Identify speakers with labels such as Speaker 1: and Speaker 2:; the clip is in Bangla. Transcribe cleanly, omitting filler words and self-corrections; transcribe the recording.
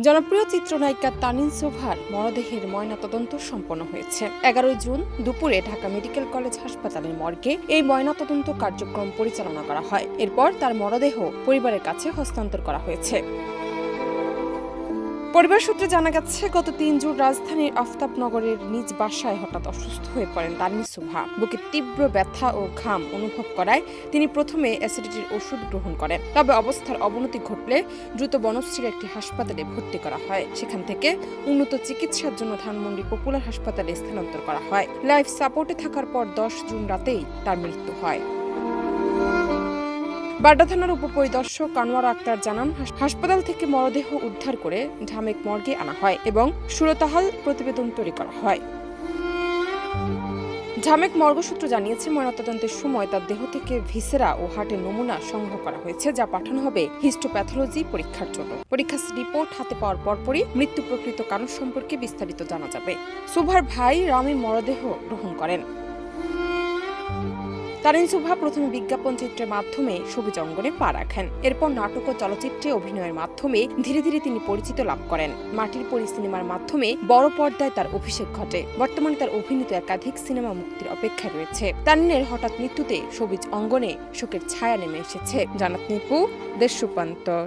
Speaker 1: জনপ্রিয় চিত্রনায়িকা তানিন সোভার মরদেহের ময়নাতদন্ত সম্পন্ন হয়েছে। 11 জুন দুপুরে ঢাকা মেডিকেল কলেজ হাসপাতালের মর্গে এই ময়নাতদন্ত কার্যক্রম পরিচালনা করা হয়। এরপর তার মরদেহ পরিবারের কাছে হস্তান্তর করা হয়েছে। পরিবার সূত্রে জানা গেছে, গত 3 জুন রাজধানীর আফতাবনগরের নিজ বাসায় হঠাৎ অসুস্থ হয়ে পড়েন তানিন সোভা। বুকে তীব্র ব্যথা ও ঘাম অনুভব করায় তিনি প্রথমে অ্যাসিডিটির ওষুধ গ্রহণ করেন। তবে অবস্থার অবনতি ঘটলে দ্রুত বনশ্রীর একটি হাসপাতালে ভর্তি করা হয়। সেখান থেকে উন্নত চিকিৎসার জন্য ধানমন্ডি পপুলার হাসপাতালে স্থানান্তর করা হয়। লাইফ সাপোর্টে থাকার পর 10 জুন রাতেই তার মৃত্যু হয়। বাড্ডা থানার উপপরিদর্শক আনোয়ার আক্তার জানান, হাসপাতাল থেকে মরদেহ উদ্ধার করে ঢামেক মর্গে আনা হয় এবং সুরতাহাল প্রতিবেদন তৈরি করা হয়। ঢামেক মর্গ সূত্র জানিয়েছে, ময়নাতদন্তের সময় তার দেহ থেকে ভিসেরা ও হার্টের নমুনা সংগ্রহ করা হয়েছে, যা পাঠানো হবে হিস্টোপ্যাথোলজি পরীক্ষার জন্য। পরীক্ষার রিপোর্ট হাতে পাওয়ার পরপরই মৃত্যু প্রকৃত কারণ সম্পর্কে বিস্তারিত জানা যাবে। সোভার ভাই রামি মরদেহ গ্রহণ করেন। তানিন সোভা প্রথমে বিজ্ঞাপন চিত্রের মাধ্যমে সবুজ অঙ্গনে পা রাখেন। এরপর নাটক ও চলচ্চিত্রে অভিনয়ের মাধ্যমে ধীরে ধীরে তিনি পরিচিত লাভ করেন। মাটির পরী সিনেমার মাধ্যমে বড় পর্দায় তার অভিষেক ঘটে। বর্তমানে তার অভিনীত একাধিক সিনেমা মুক্তির অপেক্ষায় রয়েছে। তানিনের হঠাৎ মৃত্যুতে সবুজ অঙ্গনে শোকের ছায়া নেমে এসেছে। জানাত নিপু, দেশ রূপান্তর।